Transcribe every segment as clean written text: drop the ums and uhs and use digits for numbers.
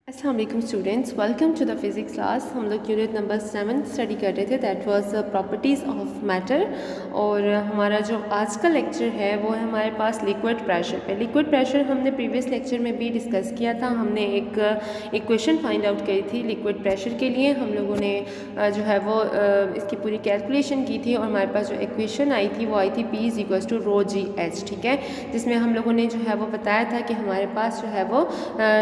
अस्सलाम वालेकुम students, welcome to the physics class. हम लोग यूनिट नंबर 7 स्टडी कर रहे थे, that was properties of matter. और हमारा जो आज का लेक्चर है वो है हमारे पास लिक्विड प्रेशर पे। लिक्विड प्रेशर हमने प्रीवियस लेक्चर में भी डिस्कस किया था। हमने एक इक्वेशन फाइंड आउट करी थी लिक्विड प्रेशर के लिए। हम लोगों ने जो है वो इसकी पूरी कैलकुलेशन की थी और हमारे पास जो इक्वेशन आई थी वो आई थी P = ρgh, ठीक है, जिसमें हम लोगों ने जो है वो बताया था कि हमारे पास जो है वो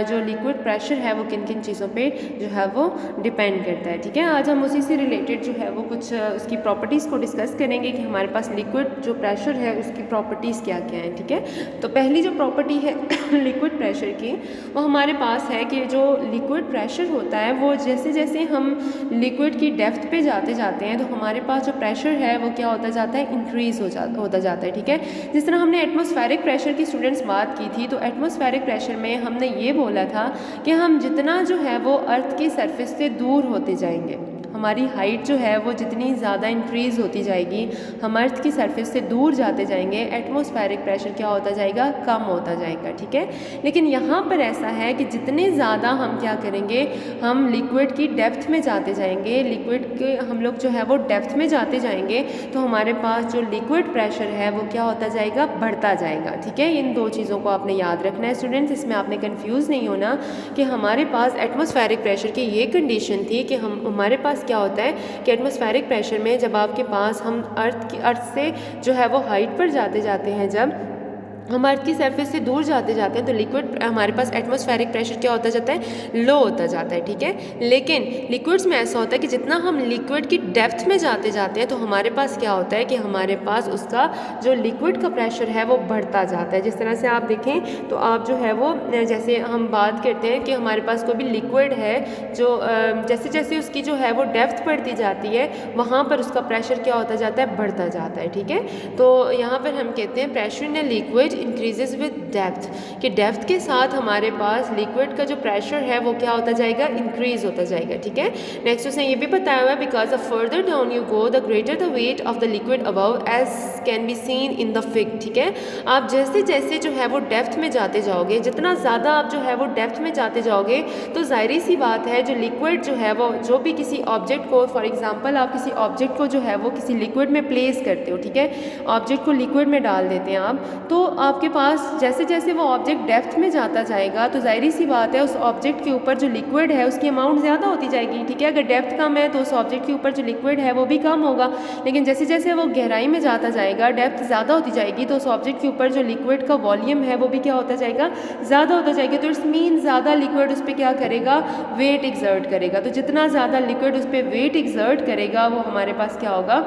जो लिक्विड प्रेशर है वो किन किन चीज़ों पे जो है वो डिपेंड करता है। ठीक है, आज हम उसी से रिलेटेड जो है वो कुछ उसकी प्रॉपर्टीज़ को डिस्कस करेंगे कि हमारे पास लिक्विड जो प्रेशर है उसकी प्रॉपर्टीज़ क्या क्या हैं। ठीक है, तो पहली जो प्रॉपर्टी है लिक्विड प्रेशर की वो हमारे पास है कि जो लिक्विड प्रेशर होता है वो जैसे जैसे हम लिक्विड की डेप्थ पे जाते जाते हैं तो हमारे पास जो प्रेशर है वो क्या होता जाता है, इंक्रीज़ होता जाता है। ठीक है, जिस तरह हमने एटमॉस्फेरिक प्रेशर की स्टूडेंट्स बात की थी, तो एटमॉस्फेरिक प्रेशर में हमने ये बोला था कि हम जितना जो है वो अर्थ की सरफेस से दूर होते जाएंगे, हमारी हाइट जो है वो जितनी ज़्यादा इंक्रीज़ होती जाएगी, हम अर्थ की सरफेस से दूर जाते जाएंगे, एटमॉस्फेरिक प्रेशर क्या होता जाएगा, कम होता जाएगा। ठीक है, लेकिन यहाँ पर ऐसा है कि जितने ज़्यादा हम क्या करेंगे, हम लिक्विड की डेप्थ में जाते जाएंगे, लिक्विड के हम लोग जो है वो डेप्थ में जाते जाएंगे तो हमारे पास जो लिक्विड प्रेशर है वो क्या होता जाएगा, बढ़ता जाएगा। ठीक है, इन दो चीज़ों को आपने याद रखना है स्टूडेंट्स, इसमें आपने कन्फ्यूज़ नहीं होना कि हमारे पास एटमॉस्फेरिक प्रेशर की ये कंडीशन थी कि हमारे पास क्या होता है कि एटमॉस्फेरिक प्रेशर में जब आपके पास हम अर्थ से जो है वो हाइट पर जाते जाते हैं, जब हम अर्थ की सरफेस से दूर जाते जाते हैं तो लिक्विड हमारे पास एटमॉस्फेरिक प्रेशर क्या होता जाता है, लो होता जाता है। ठीक है, लेकिन लिक्विड्स में ऐसा होता है कि जितना हम लिक्विड की डेप्थ में जाते जाते हैं तो हमारे पास क्या होता है कि हमारे पास उसका जो लिक्विड का प्रेशर है वो बढ़ता जाता है। जिस तरह से आप देखें तो आप जो है वो जैसे हम बात करते हैं कि हमारे पास कोई भी लिक्विड है जो जैसे जैसे उसकी जो है वो डेप्थ बढ़ती जाती है वहाँ पर उसका प्रेशर क्या होता जाता है, बढ़ता जाता है। ठीक है, तो यहाँ पर हम कहते हैं pressure in a liquid increases with depth, कि डेप्थ के साथ हमारे पास लिक्विड का जो प्रेशर है वो क्या होता जाएगा, इंक्रीज होता जाएगा। ठीक है, नेक्स्ट उसने ये भी बताया हुआ है because the further down you go the greater the weight of the liquid above as can be seen in the fig. ठीक है, आप जैसे जैसे जो है वो डेप्थ में जाते जाओगे, जितना ज़्यादा आप जो है वो डेप्थ में जाते जाओगे तो ज़ाहिर सी बात है जो लिक्विड जो है वो जो भी किसी ऑब्जेक्ट को, फॉर एग्जाम्पल आप किसी ऑब्जेक्ट को जो है वो किसी लिक्विड में प्लेस करते हो, ठीक है, ऑब्जेक्ट को लिक्विड में डाल देते हैं आप, तो आपके पास जैसे जैसे वो ऑब्जेक्ट डेप्थ में जाता जाएगा तो ज़ाहिर सी बात है उस ऑब्जेक्ट के ऊपर जो लिक्विड है उसकी अमाउंट ज़्यादा होती जाएगी। ठीक है, अगर डेप्थ कम है तो उस ऑब्जेक्ट के ऊपर जो लिक्विड है वो भी कम होगा, लेकिन जैसे जैसे वो गहराई में जाता जाएगा, डेप्थ ज़्यादा होती जाएगी तो उस ऑब्जेक्ट के ऊपर जो लिक्विड का वॉल्यूम है वो भी क्या होता जाएगा, ज़्यादा होता जाएगा। तो इट्स मीन ज़्यादा लिक्विड उस पर क्या करेगा, वेट एक्सर्ट करेगा। तो जितना ज़्यादा लिक्विड उस पर वेट एक्सर्ट करेगा वो हमारे पास क्या होगा,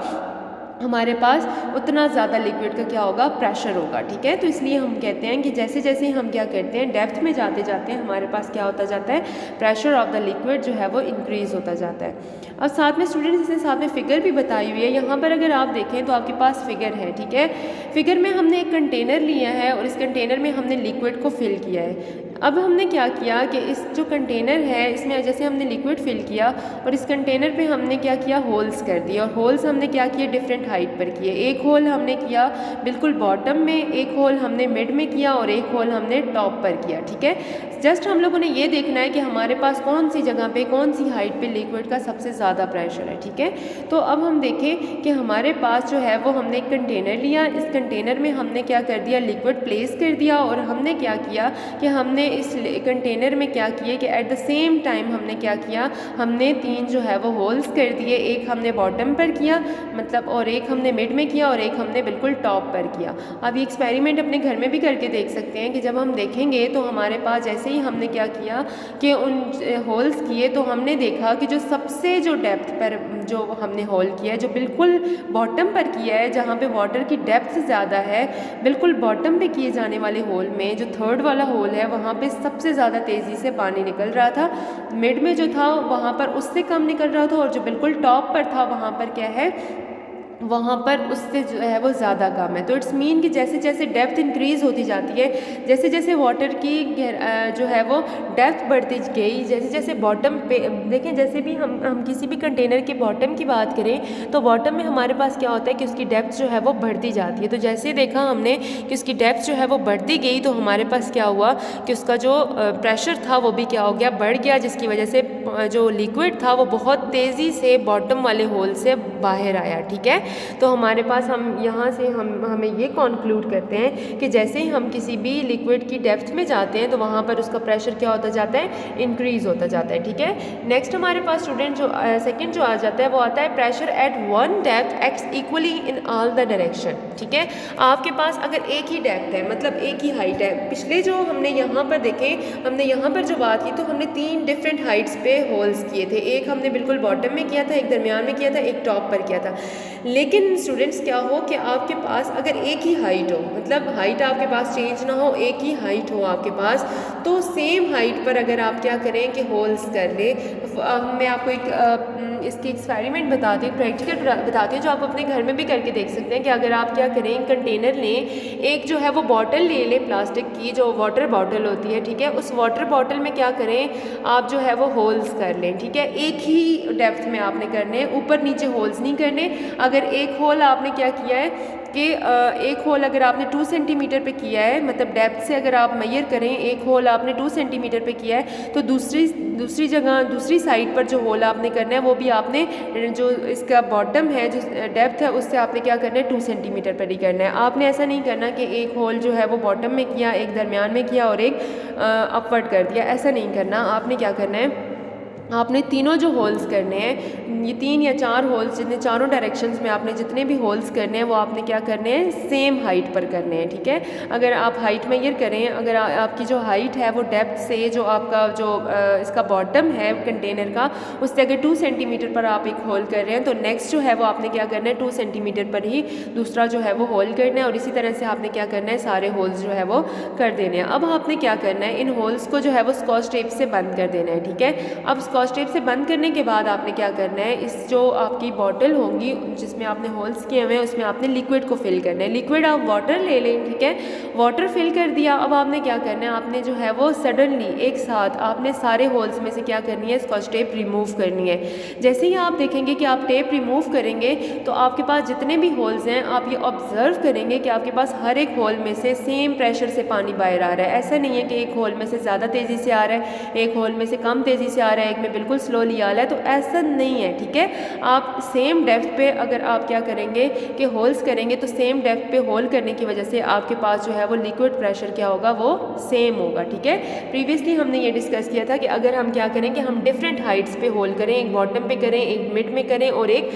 हमारे पास उतना ज़्यादा लिक्विड का क्या होगा, प्रेशर होगा। ठीक है, तो इसलिए हम कहते हैं कि जैसे जैसे हम क्या करते हैं, डेप्थ में जाते जाते हैं हमारे पास क्या होता जाता है, प्रेशर ऑफ द लिक्विड जो है वो इंक्रीज़ होता जाता है। अब साथ में स्टूडेंट्स इसके साथ में फ़िगर भी बताई हुई है। यहाँ पर अगर आप देखें तो आपके पास फ़िगर है। ठीक है, फ़िगर में हमने एक कंटेनर लिया है और इस कंटेनर में हमने लिक्विड को फिल किया है। अब हमने क्या किया कि इस जो कंटेनर है इसमें जैसे हमने लिक्विड फिल किया और इस कंटेनर पे हमने क्या किया, होल्स कर दिए, और होल्स हमने क्या किए, डिफरेंट हाइट पर किए। एक होल हमने किया बिल्कुल बॉटम में, एक होल हमने मिड में किया और एक होल हमने टॉप पर किया। ठीक है, जस्ट हम लोगों ने ये देखना है कि हमारे पास कौन सी जगह पे, कौन सी हाइट पे लिक्विड का सबसे ज़्यादा प्रेशर है। ठीक है, तो अब हम देखें कि हमारे पास जो है वो हमने एक कंटेनर लिया, इस कंटेनर में हमने क्या कर दिया, लिक्विड प्लेस कर दिया, और हमने क्या किया कि हमने इस कंटेनर में क्या किए कि एट द सेम टाइम हमने क्या किया, हमने 3 जो है वो होल्स कर दिए, एक हमने बॉटम पर किया मतलब, और एक हमने मिड में किया और एक हमने बिल्कुल टॉप पर किया। अब ये एक्सपेरिमेंट अपने घर में भी करके देख सकते हैं कि जब हम देखेंगे तो हमारे पास जैसे ही हमने क्या किया कि उन होल्स किए तो हमने देखा कि जो सबसे जो डेप्थ पर जो हमने होल किया है, जो बिल्कुल बॉटम पर किया है जहाँ पे वाटर की डेप्थ ज़्यादा है, बिल्कुल बॉटम पे किए जाने वाले होल में जो थर्ड वाला होल है वहाँ पे सबसे ज़्यादा तेज़ी से पानी निकल रहा था। मिड में जो था वहाँ पर उससे कम निकल रहा था और जो बिल्कुल टॉप पर था वहाँ पर क्या है, वहाँ पर उससे जो है वो ज़्यादा कम है। तो इट्स मीन कि जैसे जैसे डेप्थ इंक्रीज़ होती जाती है, जैसे जैसे वाटर की जो है वो डेप्थ बढ़ती गई, जैसे जैसे बॉटम पे देखें, जैसे भी हम किसी भी कंटेनर के बॉटम की बात करें तो बॉटम में हमारे पास क्या होता है कि उसकी डेप्थ जो है वो बढ़ती जाती है। तो जैसे देखा हमने कि उसकी डेप्थ जो है वो बढ़ती गई तो हमारे पास क्या हुआ कि उसका जो प्रेशर था वो भी क्या हो गया, बढ़ गया, जिसकी वजह से जो लिक्विड था वो बहुत तेज़ी से बॉटम वाले होल से बाहर आया। ठीक है, तो हमारे पास हम यहाँ से हमें ये कॉन्क्लूड करते हैं कि जैसे ही हम किसी भी लिक्विड की डेप्थ में जाते हैं तो वहाँ पर उसका प्रेशर क्या होता जाता है, इंक्रीज़ होता जाता है। ठीक है, नेक्स्ट हमारे पास स्टूडेंट जो सेकंड जो आ जाता है वो आता है pressure eight one depth acts equally in all the direction. ठीक है, आपके पास अगर एक ही डेप्थ है, मतलब एक ही हाइट है, पिछले जो हमने यहाँ पर देखे, हमने यहाँ पर जो बात की तो हमने 3 डिफरेंट हाइट्स पे होल्स किए थे। एक हमने बिल्कुल बॉटम में किया था, एक दरमियान में किया था, एक टॉप पर किया था। लेकिन स्टूडेंट्स क्या हो कि आपके पास अगर एक ही हाइट हो, मतलब हाइट आपके पास चेंज ना हो, एक ही हाइट हो आपके पास, तो सेम हाइट पर अगर आप क्या करें कि होल्स कर लें। मैं आपको इसकी एक्सपेरिमेंट बताती हूँ, प्रैक्टिकल बताती हूँ, जो आप अपने घर में भी करके देख सकते हैं कि अगर आप क्या करें, कंटेनर लें, एक जो है वो बॉटल ले लें प्लास्टिक की, जो वाटर बॉटल होती है। ठीक है, उस वाटर बॉटल में क्या करें आप जो है वो होल्स कर लें। ठीक है, एक ही डेप्थ में आपने करने, ऊपर नीचे होल्स नहीं करने। अगर एक होल आपने क्या किया है कि एक होल अगर आपने 2 सेंटीमीटर पे किया है, मतलब डेप्थ से अगर आप मेजर करें, एक होल आपने 2 सेंटीमीटर पे किया है, तो दूसरी जगह दूसरी साइड पर जो होल आपने करना है वो भी आपने जो इसका बॉटम है, जो डेप्थ है, उससे आपने क्या करना है 2 सेंटीमीटर पर ही करना है। आपने ऐसा नहीं करना कि एक होल जो है वो बॉटम में किया, एक दरमियान में किया और एक अपवर्ड कर दिया, ऐसा नहीं करना। आपने क्या करना है, आपने तीनों जो होल्स करने हैं, ये 3 या 4 होल्स, जितने चारों डायरेक्शंस में आपने जितने भी होल्स करने हैं वो आपने क्या करने हैं, सेम हाइट पर करने हैं। ठीक है, अगर आप हाइट मेजर करें, अगर आपकी जो हाइट है वो डेप्थ से जो आपका जो इसका बॉटम है कंटेनर का, उससे अगर 2 सेंटीमीटर पर आप एक होल कर रहे हैं तो नेक्स्ट जो है वो आपने क्या करना है 2 सेंटीमीटर पर ही दूसरा जो है वो होल करना है, और इसी तरह से आपने क्या करना है, सारे होल्स जो है वो कर देने हैं। अब आपने क्या करना है, इन होल्स को जो है वो स्कॉच टेप से बंद कर देना है। ठीक है, अब स्कॉच टेप से बंद करने के बाद आपने क्या करना है, इस जो आपकी बॉटल होंगी जिसमें आपने होल्स किए हुए हैं उसमें आपने लिक्विड को फिल करना है। लिक्विड आप वाटर ले लें। ठीक है, वाटर फिल कर दिया। अब आपने क्या करना है, आपने जो है वो सडनली एक साथ आपने सारे होल्स में से क्या करनी है, स्कॉच टेप रिमूव करनी है। जैसे ही आप देखेंगे कि आप टेप रिमूव करेंगे तो आपके पास जितने भी होल्स हैं, आप ये ऑब्जर्व करेंगे कि आपके पास हर एक होल में से सेम प्रेशर से पानी बाहर आ रहा है। ऐसा नहीं है कि एक होल में से ज़्यादा तेज़ी से आ रहा है, एक होल में से कम तेज़ी से आ रहा है, एक में बिल्कुल स्लोली आ रहा है, तो ऐसा नहीं है। ठीक है, आप सेम डेप्थ पे अगर आप क्या करेंगे कि होल्स करेंगे तो सेम डेप्थ पे होल करने की वजह से आपके पास जो है वो लिक्विड प्रेशर क्या होगा, वो सेम होगा। ठीक है, प्रीवियसली हमने ये डिस्कस किया था कि अगर हम क्या करें कि हम डिफरेंट हाइट्स पे होल करें, एक बॉटम पे करें, एक मिड में करें और एक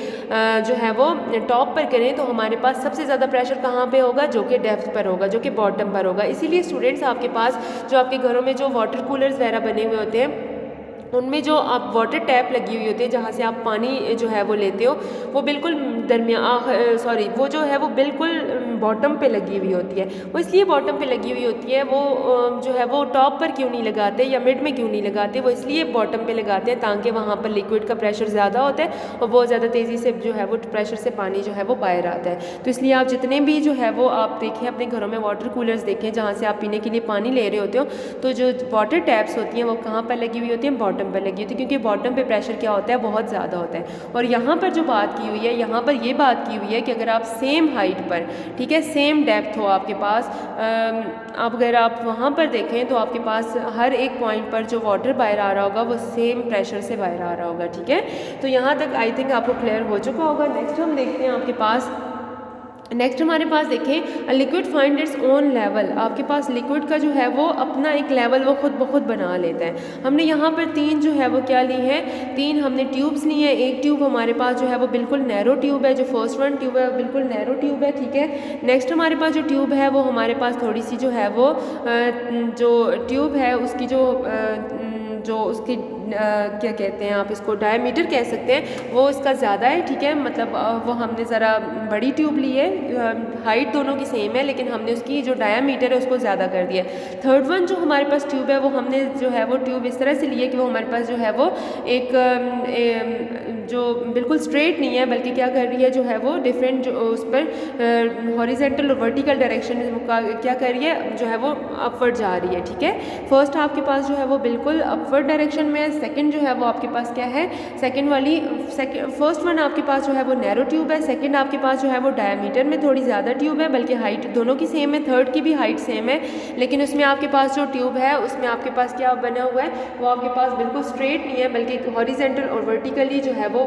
जो है वो टॉप पर करें, तो हमारे पास सबसे ज़्यादा प्रेशर कहाँ पे होगा, जो कि डेप्थ पर होगा, जो कि बॉटम पर होगा। इसीलिए स्टूडेंट्स आपके पास जो आपके घरों में जो वाटर कूलर्स वगैरह बने हुए होते हैं उनमें जो आप वाटर टैप लगी हुई होती है जहाँ से आप पानी जो है वो लेते हो, वो बिल्कुल वो जो है वो बिल्कुल बॉटम पे लगी हुई होती है। वो इसलिए बॉटम पे लगी हुई होती है, वो जो है वो टॉप पर क्यों नहीं लगाते या मिड में क्यों नहीं लगाते, वो इसलिए बॉटम पे लगाते हैं ताकि वहाँ पर लिक्विड का प्रेशर ज़्यादा होता है और बहुत ज़्यादा तेज़ी से जो है वो प्रेशर से पानी जो है वो बाहर आता है। तो इसलिए आप जितने भी जो है वो आप देखें अपने घरों में वाटर कूलर्स देखें जहाँ से आप पीने के लिए पानी ले रहे होते हो, तो जो वाटर टैप्स होती हैं वो कहाँ पर लगी हुई होती हैं, बॉटम पर लगी होती है, क्योंकि बॉटम पे प्रेशर क्या होता है, बहुत ज़्यादा होता है। और यहाँ पर जो बात की हुई है, यहाँ पर ये बात की हुई है कि अगर आप सेम हाइट पर, ठीक है, सेम डेप्थ हो आपके पास, अब अगर आप वहाँ पर देखें तो आपके पास हर एक पॉइंट पर जो वाटर बाहर आ रहा होगा वो सेम प्रेशर से बाहर आ रहा होगा। ठीक है, तो यहाँ तक आई थिंक आपको क्लियर हो चुका होगा। नेक्स्ट हम देखते हैं आपके पास, नेक्स्ट हमारे पास देखें liquid find its own level. आपके पास लिक्विड का जो है वो अपना एक लेवल वो खुद ब खुद बना लेता है। हमने यहाँ पर 3 जो है वो क्या ली है, 3 हमने ट्यूब्स ली हैं। एक ट्यूब हमारे पास जो है वो बिल्कुल नैरो ट्यूब है, जो फर्स्ट वन ट्यूब है बिल्कुल नैरो ट्यूब है। ठीक है, नेक्स्ट हमारे पास जो ट्यूब है वो हमारे पास थोड़ी सी जो है वो जो ट्यूब है उसकी जो जो उसकी क्या कहते हैं, आप इसको डायमीटर कह सकते हैं, वो इसका ज़्यादा है, ठीक है। मतलब वो हमने ज़रा बड़ी ट्यूब ली है, हाइट दोनों की सेम है, लेकिन हमने उसकी जो डायमीटर है उसको ज़्यादा कर दिया है। थर्ड वन जो हमारे पास ट्यूब है, वो हमने जो है वो ट्यूब इस तरह से ली है कि वो हमारे पास जो है वो एक जो बिल्कुल स्ट्रेट नहीं है, बल्कि क्या कर रही है जो है वो डिफरेंट जो उस पर हॉरिजेंटल और वर्टिकल डायरेक्शन में क्या कर रही है जो है वो अपवर्ड जा रही है, ठीक है। फर्स्ट आपके पास जो है वो बिल्कुल अपवर्ड डायरेक्शन में है, सेकंड जो है वो आपके पास क्या है, फर्स्ट वन आपके पास जो है वो नैरो ट्यूब है, सेकंड आपके पास जो है वो डायमीटर में थोड़ी ज़्यादा ट्यूब है, बल्कि हाइट दोनों की सेम है, थर्ड की भी हाइट सेम है, लेकिन उसमें आपके पास जो ट्यूब है उसमें आपके पास क्या बना हुआ है, वो आपके पास बिल्कुल स्ट्रेट नहीं है, बल्कि हॉरिजेंटल और वर्टिकली जो है वो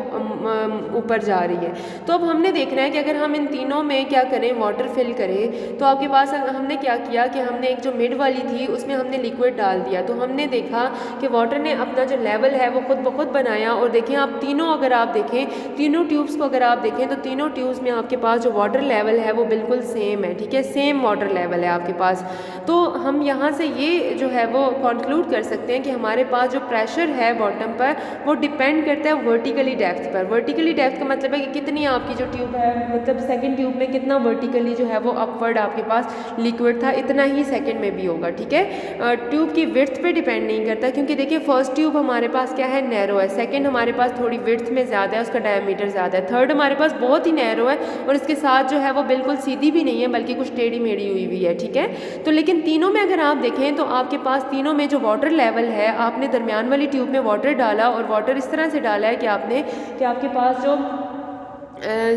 ऊपर जा रही है। तो अब हमने देखना है कि अगर हम इन तीनों में क्या करें, वाटर फिल करें, तो आपके पास हमने क्या किया कि हमने एक जो मिड वाली थी उसमें हमने लिक्विड डाल दिया, तो हमने देखा कि वाटर ने अपना जो लेवल है वो खुद ब खुद बनाया। और देखें आप तीनों, अगर आप देखें तीनों ट्यूब्स को अगर आप देखें तो तीनों ट्यूब्स में आपके पास जो वाटर लेवल है वो बिल्कुल सेम है, ठीक है, सेम वाटर लेवल है आपके पास। तो हम यहाँ से ये जो है वो कंक्लूड कर सकते हैं कि हमारे पास जो प्रेशर है बॉटम पर वो डिपेंड करता है वर्टिकली डेप्थ पर। वर्टिकली डेप्थ का मतलब है कि कितनी आपकी जो ट्यूब है, मतलब सेकंड ट्यूब में कितना वर्टिकली जो है वो अपवर्ड आपके पास लिक्विड था, इतना ही सेकंड में भी होगा, ठीक है। ट्यूब की विड्थ पे डिपेंड नहीं करता, क्योंकि देखिए फर्स्ट ट्यूब हमारे पास क्या है, नैरो है, सेकंड हमारे पास थोड़ी विड्थ में ज़्यादा है, उसका डायमीटर ज़्यादा है, थर्ड हमारे पास बहुत ही नैरो है और इसके साथ जो है वो बिल्कुल सीधी भी नहीं है, बल्कि कुछ टेढ़ी मेढ़ी हुई हुई है, ठीक है। तो लेकिन तीनों में अगर आप देखें तो आपके पास तीनों में जो वाटर लेवल है, आपने दरमियान वाली ट्यूब में वाटर डाला और वाटर इस तरह से डाला है कि आपके पास जो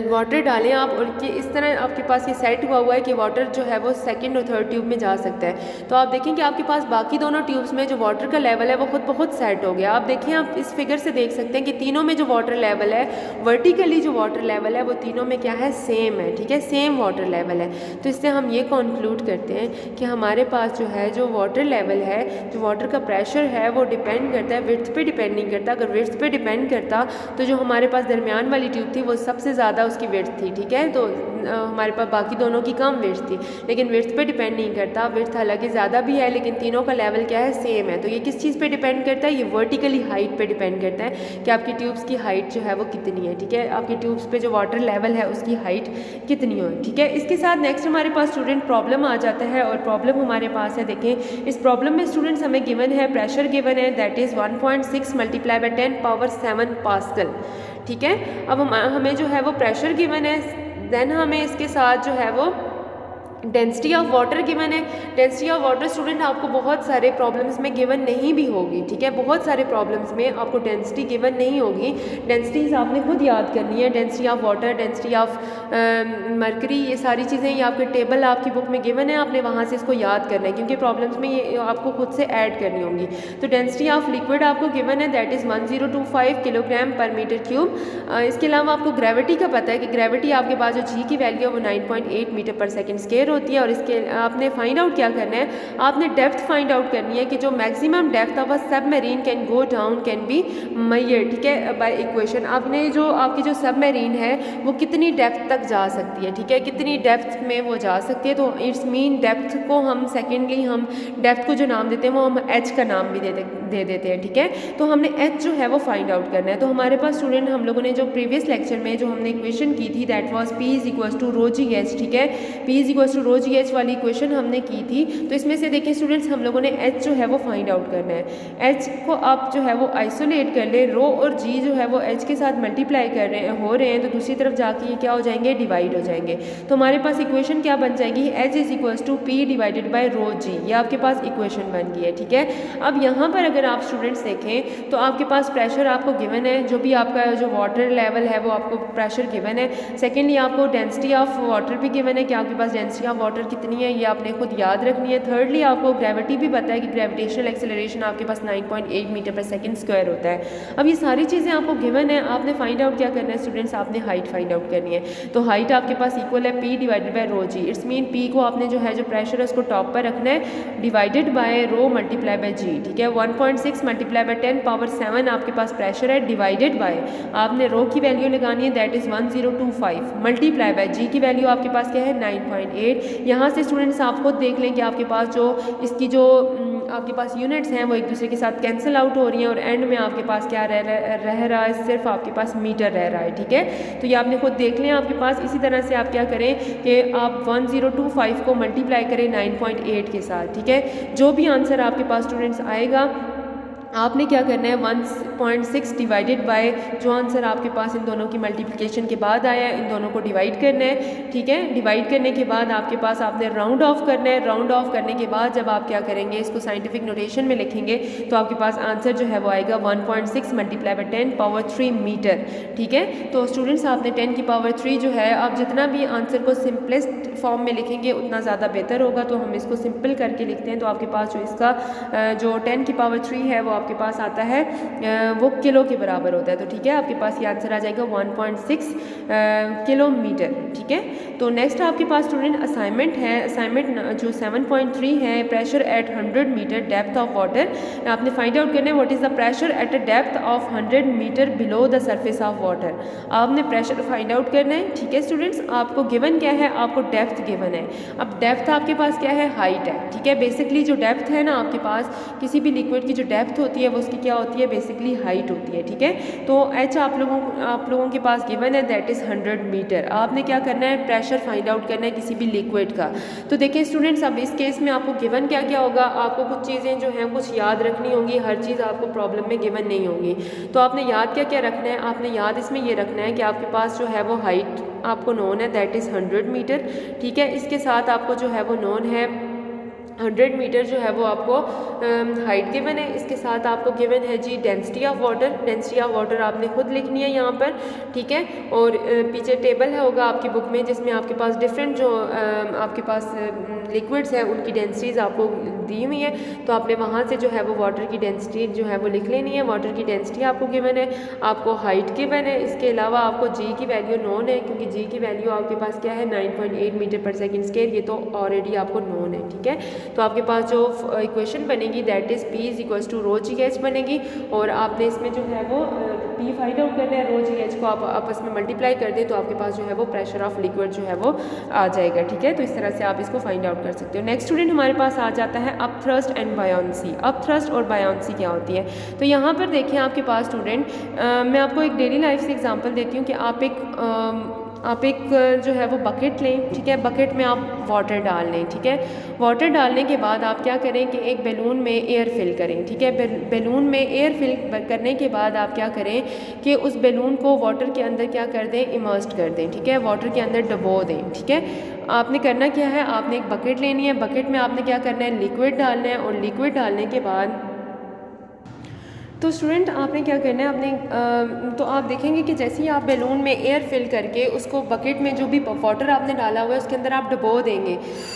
वाटर डालें आप, और कि इस तरह आपके पास ये सेट हुआ है कि वाटर जो है वो सेकंड और थर्ड ट्यूब में जा सकता है। तो आप देखें कि आपके पास बाकी दोनों ट्यूब्स में जो वाटर का लेवल है वो खुद ब खुद सेट हो गया। आप देखें, आप इस फिगर से देख सकते हैं कि तीनों में जो वाटर लेवल है, वर्टिकली जो वाटर लेवल है वो तीनों में क्या है, सेम है, ठीक है, सेम वाटर लेवल है। तो इससे हम ये कंक्लूड करते हैं कि हमारे पास जो है जो वाटर लेवल है, जो वाटर का प्रेशर है वो डिपेंड करता है, विड्थ पे डिपेंड नहीं करता। अगर विड्थ पे डिपेंड करता तो जो हमारे पास दरमियान वाली ट्यूब थी वो सबसे ज़्यादा उसकी विड्थ थी, ठीक है, तो हमारे पास बाकी दोनों की कम विड्थ थी। लेकिन विड्थ पे डिपेंड नहीं करता, विड्थ हालांकि ज़्यादा भी है लेकिन तीनों का लेवल क्या है, सेम है। तो ये किस चीज़ पे डिपेंड करता है, ये वर्टिकली हाइट पे डिपेंड करता है कि आपकी ट्यूब्स की हाइट जो है वो कितनी है, ठीक है, आपकी ट्यूब्स पे जो वाटर लेवल है उसकी हाइट कितनी हो, ठीक है। इसके साथ नेक्स्ट हमारे पास स्टूडेंट प्रॉब्लम आ जाता है, और प्रॉब्लम हमारे पास है, देखें इस प्रॉब्लम में स्टूडेंट्स हमें गिवन है, प्रेशर गिवन है, that is 1.6 multiply by 10⁻7 pascal, ठीक है। अब हमें जो है वो प्रेशर गिवन है, देन हमें इसके साथ जो है वो डेंसिटी ऑफ वाटर गिवन है। डेंसिटी ऑफ वाटर स्टूडेंट आपको बहुत सारे प्रॉब्लम्स में गिवन नहीं भी होगी, ठीक है, बहुत सारे प्रॉब्लम्स में आपको डेंसिटी गिवन नहीं होगी। डेंसिटीज आपने खुद याद करनी है, density of water, density of mercury, ये सारी चीज़ें ये आपके टेबल आपकी बुक में गिवन है, आपने वहाँ से इसको याद करना है, क्योंकि प्रॉब्लम्स में ये आपको खुद से ऐड करनी होंगी। तो डेंसिटी ऑफ लिक्विड आपको गिवन है, दैट इज़ 1025 किलोग्राम पर मीटर क्यूब। इसके अलावा आपको ग्रेविटी का पता है कि ग्रेविटी आपके पास जो जी की वैल्यू है वो 9.8 मीटर पर सेकेंड स्क्वायर होती है। और इसके आपने फाइंड आउट क्या करना है, आपने डेप्थ फाइंड आउट करनी है कि जो maximum depth of a submarine can go down can be measured, ठीक है, बाय इक्वेशन। आपने जो आपकी जो सबमरीन है वो कितनी डेप्थ तक जा सकती है, ठीक है, कितनी डेप्थ में वो जा सकती है। तो इट्स मीन डेप्थ को हम सेकेंडली हम डेप्थ को जो नाम देते हैं वो हम एच का नाम भी दे देते हैं, ठीक है। तो हमने एच जो है वो फाइंड आउट करना है। तो हमारे पास स्टूडेंट हम लोगों ने जो प्रीवियस लेक्चर में जो हमने इक्वेशन की थी, that was P is equals to rho g h, ठीक है, P is equals to rho g h वाली इक्वेशन हमने की थी। तो इसमें से देखिए स्टूडेंट्स हम लोगों ने एच जो है वो फाइंड आउट करना है। एच को आप जो है वो आइसोलेट कर ले, रो और जी जो है वो एच के साथ मल्टीप्लाई हो रहे हैं, तो दूसरी तरफ जाके ये क्या हो जाएंगे, डिवाइड हो जाएंगे। तो हमारे पास इक्वेशन क्या बन जाएगी, H is equals to P divided by rho g, ये आपके पास इक्वेशन बन गई है, ठीक है। अब यहाँ पर अगर आप स्टूडेंट्स देखें तो आपके पास प्रेशर आपको गिवन है, जो भी आपका जो वाटर लेवल है वो आपको प्रेशर गिवन है। सेकेंडली आपको डेंसिटी ऑफ वाटर भी गिवन है कि आपके पास डेंसिटी ऑफ वाटर कितनी है, ये आपने खुद याद रखनी है। थर्डली आपको ग्रेविटी भी पता है कि ग्रेविटेशनल एक्सेलरेशन आपके पास 9.8 मीटर पर सेकंड स्क्वायर होता है। अब ये सारी चीज़ें आपको गिवन है, आपने फाइंड आउट क्या करना है स्टूडेंट्स, आपने हाइट फाइंड आउट करनी है। तो हाइट आपके पास इक्वल है P divided by rho g, it's mean P को आपने जो है जो प्रेशर है उसको टॉप पर रखना है, divided by rho multiply by g, ठीक है। 1.6 मल्टीप्लाई बाय 10⁻7 आपके पास प्रेशर है, डिवाइडेड बाय आपने रो की वैल्यू लगानी है, that is 1025 multiply by g की वैल्यू आपके पास क्या है 9.8। यहाँ से स्टूडेंट्स आप खुद देख लें कि आपके पास जो इसकी जो आपके पास यूनिट्स हैं वो एक दूसरे के साथ कैंसिल आउट हो रही हैं और एंड में आपके पास क्या रह रहा है, सिर्फ आपके पास मीटर रह रहा है, ठीक है। तो ये आपने खुद देख लें आपके पास। इसी तरह से आप क्या करें कि आप 1025 को मल्टीप्लाई करें 9.8 के साथ, ठीक है। जो भी आंसर आपके पास स्टूडेंट्स आएगा आपने क्या करना है 1.6 डिवाइडेड बाय जो आंसर आपके पास इन दोनों की मल्टीप्लिकेशन के बाद आया है इन दोनों को डिवाइड करना है, ठीक है। डिवाइड करने के बाद आपके पास आपने राउंड ऑफ करना है। राउंड ऑफ करने के बाद जब आप क्या करेंगे इसको साइंटिफिक नोटेशन में लिखेंगे तो आपके पास आंसर जो है वो आएगा 1.6 मल्टीप्लाई बाय 10 पावर 3 मीटर, ठीक है। तो स्टूडेंट्स आपने 10 की पावर 3 जो है आप जितना भी आंसर को सिंपलेस्ट फॉर्म में लिखेंगे उतना ज़्यादा बेहतर होगा। तो हम इसको सिंपल करके लिखते हैं तो आपके पास जो इसका जो 10 की पावर 3 है वो आपके पास आता है वो किलो के बराबर होता है। तो ठीक है आपके पास ये आंसर आ जाएगा 1.6 किलोमीटर, ठीक है। तो नेक्स्ट आपके पास स्टूडेंट असाइनमेंट है। असाइनमेंट जो 7.3 है pressure at 100 meter depth of water. आपने फाइंड आउट करना है what is the pressure at a depth of 100 meter below the surface of water. आपने प्रेशर फाइंड आउट करना है, ठीक है स्टूडेंट्स। आपको गिवन क्या है, आपको डेप्थ गिवन है। अब डेप्थ आपके पास क्या है, हाइट है, ठीक है। बेसिकली जो डेप्थ है ना आपके पास किसी भी लिक्विड की जो डेप्थ होती है वो उसकी क्या होती है, बेसिकली हाइट होती है, ठीक है। तो एच आप लोगों के पास गिवन है दैट इज़ 100 मीटर। आपने क्या करना है, प्रेशर फाइंड आउट करना है किसी भी लिक्विड का। तो देखिए स्टूडेंट्स अब इस केस में आपको गिवन क्या क्या होगा, आपको कुछ चीज़ें जो हैं कुछ याद रखनी होंगी, हर चीज़ आपको प्रॉब्लम में गिवन नहीं होगी। तो आपने याद क्या क्या रखना है, आपने याद इसमें ये रखना है कि आपके पास जो है वो हाइट आपको नोन है दैट इज़ 100 मीटर, ठीक है। इसके साथ आपको जो है वो नोन है 100 मीटर जो है वो आपको हाइट गिवन है। इसके साथ आपको गिवन है जी density of water. Density of water आपने खुद लिखनी है यहाँ पर, ठीक है। और पीछे टेबल है होगा आपकी बुक में जिसमें आपके पास डिफरेंट जो आपके पास लिक्विड्स है उनकी डेंसिटीज़ आपको दी हुई है। तो आपने वहाँ से जो है वो वाटर की डेंसिटी जो है वो लिख लेनी है। वाटर की डेंसिटी आपको गिवन है, आपको हाइट गिवन है। इसके अलावा आपको जी की वैल्यू नोन है क्योंकि जी की वैल्यू आपके पास क्या है 9.8 मीटर पर सेकेंड स्क्वायर, ये तो ऑलरेडी आपको नोन है, ठीक है। तो आपके पास जो इक्वेशन बनेगी that is P is equals to rho g h बनेगी। और आपने इसमें जो है वो P फाइंड आउट करना है, रो जी एच को आप आपस में मल्टीप्लाई कर दें तो आपके पास जो है वो प्रेशर ऑफ लिक्विड जो है वो आ जाएगा, ठीक है। तो इस तरह से आप इसको फाइंड आउट कर सकते हो। नेक्स्ट स्टूडेंट हमारे पास आ जाता है up thrust and buoyancy. Up thrust और बायोंसी क्या होती है, तो यहाँ पर देखिए आपके पास स्टूडेंट मैं आपको एक डेली लाइफ से एग्जाम्पल देती हूँ कि आप एक जो है वो बकेट लें, ठीक है। बकेट में आप वाटर डाल लें, ठीक है। वाटर डालने के बाद आप क्या करें कि एक बैलून में एयर फिल करें, ठीक है। बैलून में एयर फिल करने के बाद आप क्या करें कि उस बैलून को वाटर के अंदर क्या कर दें, इमर्स्ड कर दें, ठीक है। वाटर के अंदर डुबो दें, ठीक है। आपने करना क्या है, आपने एक बकेट लेनी है, बकेट में आपने क्या करना है, लिक्विड डालना है। और लिक्विड डालने के बाद तो स्टूडेंट आपने क्या करना है, आपने तो आप देखेंगे कि जैसे ही आप बैलून में एयर फिल करके उसको बकेट में जो भी वाटर आपने डाला हुआ है उसके अंदर आप डुबो देंगे।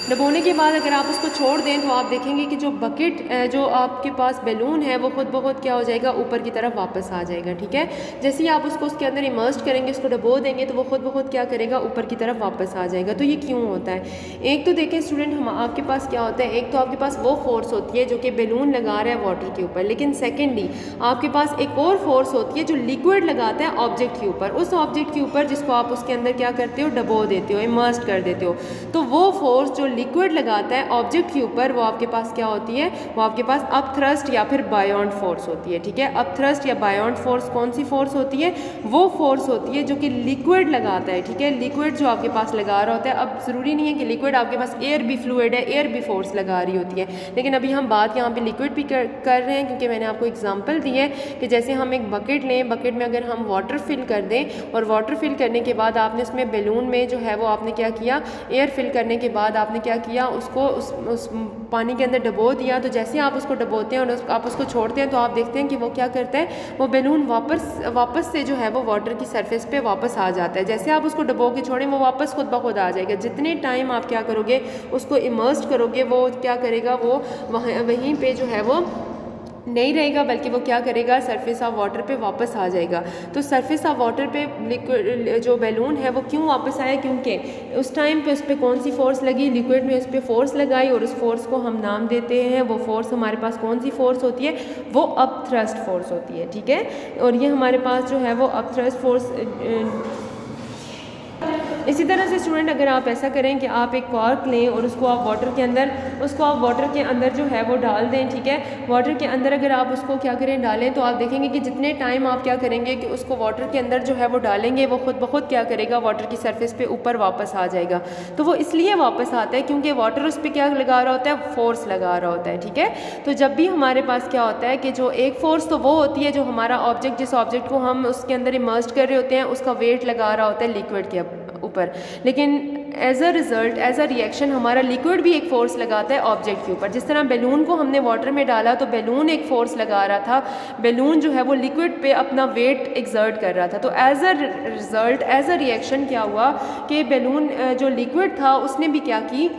डुबोने के बाद अगर आप उसको छोड़ दें तो आप देखेंगे कि जो बकेट जो आपके पास बैलून है वो खुद ब खुद क्या हो जाएगा, ऊपर की तरफ वापस आ जाएगा, ठीक है। जैसे ही आप उसको उसके अंदर इमर्स्ड करेंगे, उसको डुबो देंगे तो वो खुद ब खुद क्या करेगा, ऊपर की तरफ वापस आ जाएगा। तो ये क्यों होता है, एक तो देखें स्टूडेंट हम आपके पास क्या होता है, एक तो आपके पास वो फोर्स होती है जो कि बैलून लगा रहा है वाटर के ऊपर, लेकिन सेकेंडली आपके पास एक और फोर्स होती है जो लिक्विड लगाता है ऑब्जेक्ट के ऊपर, उस ऑब्जेक्ट के ऊपर जिसको आप उसके अंदर क्या करते हो, डुबो देते हो, इमर्स्ड कर देते हो। तो वो फोर्स जो लिक्विड लगाता है ऑब्जेक्ट के ऊपर वो आपके पास क्या होती है, वो आपके पास अप थ्रस्ट या फिर बायोंड फोर्स होती है, ठीक है। अप थ्रस्ट या बायोंड फोर्स कौन सी फोर्स होती है, वो फोर्स होती है जो कि लिक्विड लगाता है, ठीक है। लिक्विड जो आपके पास लगा रहा होता है, अब ज़रूरी नहीं है कि लिक्विड आपके पास एयर भी फ्लूइड है, एयर भी फोर्स लगा रही होती है, लेकिन अभी हम बात यहाँ पे लिक्विड भी कर रहे हैं क्योंकि मैंने आपको एग्जांपल दी है कि जैसे हम एक बकेट लें, बकेट में अगर हम वाटर फिल कर दें और वाटर फिल करने के बाद आपने उसमें बैलून में जो है वो आपने क्या किया, एयर फिल करने के बाद आपने क्या किया, उसको उस पानी के अंदर डुबो दिया। तो जैसे आप उसको डुबोते हैं और आप उसको छोड़ते हैं तो आप देखते हैं कि वो क्या करता है, वो बैलून वापस से जो है वो वाटर की सरफेस पे वापस आ जाता है। जैसे आप उसको डुबो के छोड़ें वो वापस खुद ब खुद आ जाएगा। जितने टाइम आप क्या करोगे, उसको इमर्स्ड करोगे, वो क्या करेगा, वो वहीं पे जो है वो नहीं रहेगा बल्कि वो क्या करेगा, सरफेस ऑफ वाटर पे वापस आ जाएगा। तो सरफेस ऑफ वाटर पे लिक्विड जो बैलून है वो क्यों वापस आया, क्योंकि उस टाइम पे उस पर कौन सी फोर्स लगी, लिक्विड में उस पर फोर्स लगाई और उस फोर्स को हम नाम देते हैं, वो फोर्स हमारे पास कौन सी फोर्स होती है, वो अप थ्रस्ट फोर्स होती है, ठीक है। और ये हमारे पास जो है वो अप थ्रस्ट फोर्स इसी तरह से स्टूडेंट अगर आप ऐसा करें कि आप एक कॉर्क लें और उसको आप वाटर के अंदर जो है वो डाल दें, ठीक है। वाटर के अंदर अगर आप उसको क्या करें डालें, तो आप देखेंगे कि जितने टाइम आप क्या करेंगे कि उसको वाटर के अंदर जो है वो डालेंगे, वो खुद ब खुद क्या करेगा, वाटर की सरफेस पे ऊपर वापस आ जाएगा। तो वो इसलिए वापस आता है क्योंकि वाटर उस पर क्या लगा रहा होता है, फोर्स लगा रहा होता है, ठीक है। तो जब भी हमारे पास क्या होता है कि जो एक फोर्स तो वो होती है जो हमारा ऑब्जेक्ट, जिस ऑब्जेक्ट को हम उसके अंदर इमर्ज कर रहे होते हैं, उसका वेट लगा रहा होता है लिक्विड के ऊपर, लेकिन as a result, as a reaction हमारा लिक्विड भी एक फ़ोर्स लगाता है ऑब्जेक्ट के ऊपर। जिस तरह बैलून को हमने वाटर में डाला तो बैलून एक फ़ोर्स लगा रहा था, बैलून जो है वो लिक्विड पे अपना वेट एक्सर्ट कर रहा था। तो as a result, as a reaction क्या हुआ कि बैलून जो लिक्विड था उसने भी क्या की,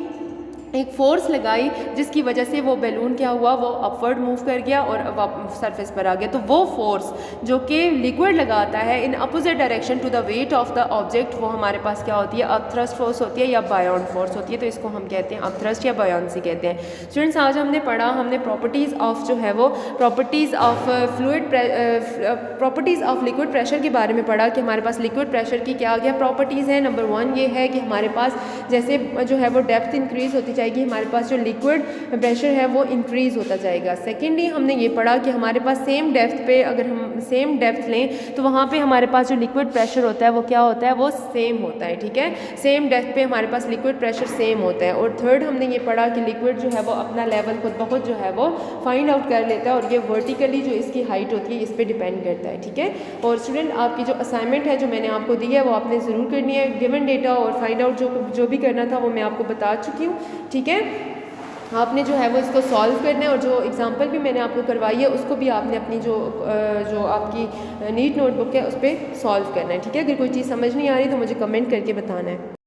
एक फ़ोर्स लगाई, जिसकी वजह से वो बैलून क्या हुआ, वो अपवर्ड मूव कर गया और सरफेस पर आ गया। तो वो फोर्स जो कि लिक्विड लगाता है in opposite direction to the weight of the object, वो हमारे पास क्या होती है, अपथ्रस्ट फोर्स होती है या बायोन फोर्स होती है। तो इसको हम कहते हैं अपथ्रस्ट या बायोन्सी कहते हैं। स्टूडेंट्स, आज हमने पढ़ा, हमने प्रॉपर्टीज़ ऑफ जो है वो properties of properties of liquid pressure के बारे में पढ़ा कि हमारे पास लिक्विड प्रेशर की क्या क्या प्रॉपर्टीज़ हैं। नंबर 1 ये है कि हमारे पास जैसे जो है वो डेप्थ इंक्रीज़ होती जाएगी, हमारे पास जो लिक्विड प्रेशर है वो इंक्रीज़ होता जाएगा। सेकेंडली हमने ये पढ़ा कि हमारे पास सेम डेप्थ पे अगर हम सेम डेप्थ लें तो वहाँ पे हमारे पास जो लिक्विड प्रेशर होता है वो क्या होता है, वो सेम होता है, ठीक है। सेम डेप्थ पे हमारे पास लिक्विड प्रेशर सेम होता है। और थर्ड हमने ये पढ़ा कि लिक्विड जो है वो अपना लेवल खुद ब खुद जो है वो फाइंड आउट कर लेता है और ये वर्टिकली जो इसकी हाइट होती है इस पर डिपेंड करता है, ठीक है। और स्टूडेंट, आपकी जो असाइनमेंट है जो मैंने आपको दी है वो आपने ज़रूर करनी है। गिवन डेटा और फाइंड आउट जो भी करना था वो मैं आपको बता चुकी हूँ, ठीक है। आपने जो है वो इसको सॉल्व करना है और जो एग्जांपल भी मैंने आपको करवाई है उसको भी आपने अपनी जो आपकी नीट नोटबुक है उस पर सॉल्व करना है, ठीक है। अगर कोई चीज़ समझ नहीं आ रही तो मुझे कमेंट करके बताना है।